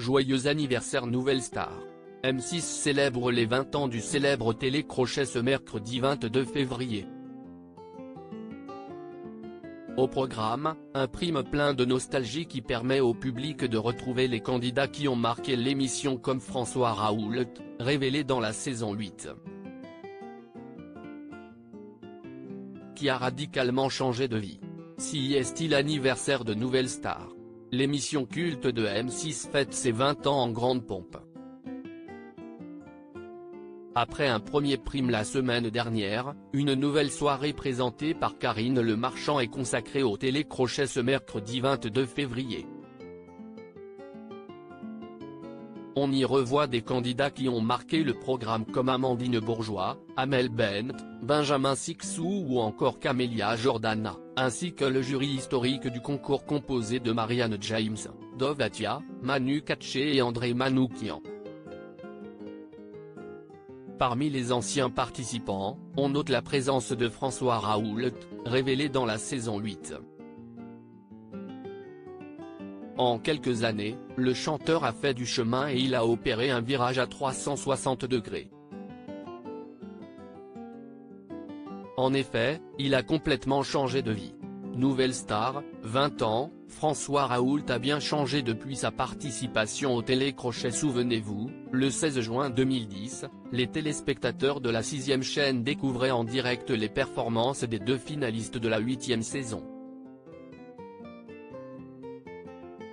Joyeux anniversaire Nouvelle Star. M6 célèbre les 20 ans du célèbre télécrochet ce mercredi 22 février. Au programme, un prime plein de nostalgie qui permet au public de retrouver les candidats qui ont marqué l'émission comme François Raoult, révélé dans la saison 8. Qui a radicalement changé de vie. Si est-il l'anniversaire de Nouvelle Star. L'émission culte de M6 fête ses 20 ans en grande pompe. Après un premier prime la semaine dernière, une nouvelle soirée présentée par Karine Le Marchand est consacrée au télécrochet ce mercredi 22 février. On y revoit des candidats qui ont marqué le programme comme Amandine Bourgeois, Amel Bent, Benjamin Sixou ou encore Camélia Jordana, ainsi que le jury historique du concours composé de Marianne James, Dov Atia, Manu Katché et André Manoukian. Parmi les anciens participants, on note la présence de François Raoult, révélé dans la saison 8. En quelques années, le chanteur a fait du chemin et il a opéré un virage à 360 degrés. En effet, il a complètement changé de vie. Nouvelle Star, 20 ans, François Raoult a bien changé depuis sa participation au télécrochet. Souvenez-vous, le 16 juin 2010, les téléspectateurs de la 6e chaîne découvraient en direct les performances des deux finalistes de la 8e saison.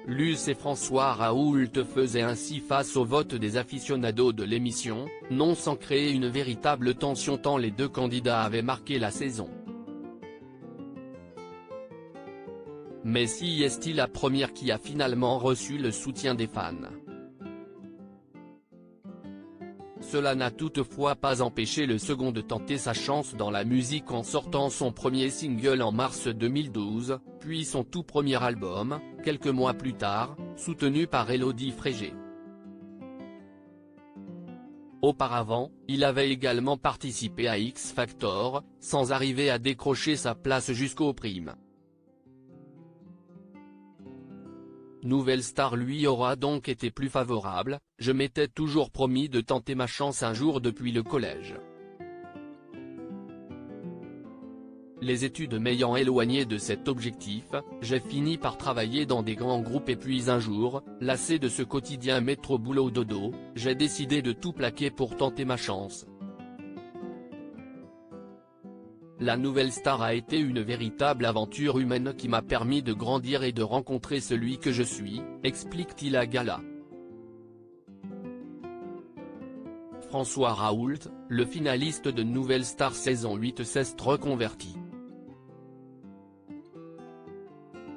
Luce et François Raoult faisaient ainsi face au vote des aficionados de l'émission, non sans créer une véritable tension tant les deux candidats avaient marqué la saison. Mais si est-il la première qui a finalement reçu le soutien des fans? Cela n'a toutefois pas empêché le second de tenter sa chance dans la musique en sortant son premier single en mars 2012, puis son tout premier album, quelques mois plus tard, soutenu par Élodie Frégé. Auparavant, il avait également participé à X Factor, sans arriver à décrocher sa place jusqu'aux primes. Nouvelle Star lui aura donc été plus favorable, je m'étais toujours promis de tenter ma chance un jour depuis le collège. Les études m'ayant éloigné de cet objectif, j'ai fini par travailler dans des grands groupes et puis un jour, lassé de ce quotidien métro boulot dodo, j'ai décidé de tout plaquer pour tenter ma chance. La Nouvelle Star a été une véritable aventure humaine qui m'a permis de grandir et de rencontrer celui que je suis, explique-t-il à Gala. François Raoult, le finaliste de Nouvelle Star saison 8 s'est reconverti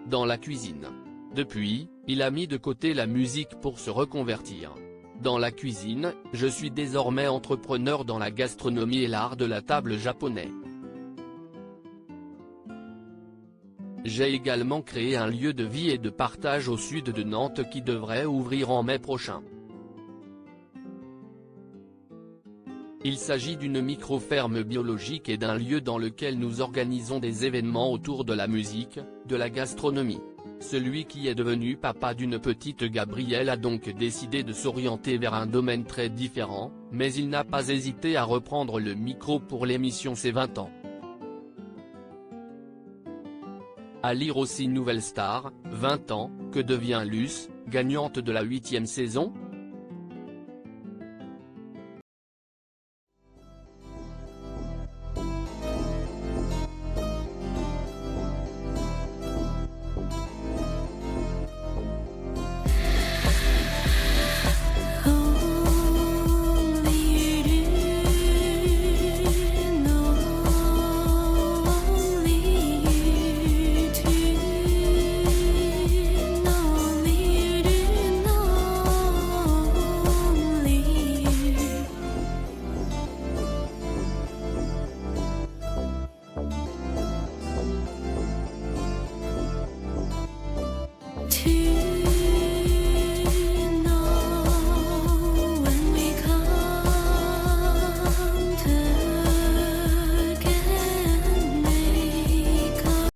dans la cuisine. Depuis, il a mis de côté la musique pour se reconvertir. Dans la cuisine, je suis désormais entrepreneur dans la gastronomie et l'art de la table japonais. J'ai également créé un lieu de vie et de partage au sud de Nantes qui devrait ouvrir en mai prochain. Il s'agit d'une micro-ferme biologique et d'un lieu dans lequel nous organisons des événements autour de la musique, de la gastronomie. Celui qui est devenu papa d'une petite Gabrielle a donc décidé de s'orienter vers un domaine très différent, mais il n'a pas hésité à reprendre le micro pour l'émission Ses 20 ans. À lire aussi Nouvelle Star, 20 ans, que devient Luce, gagnante de la 8e saison?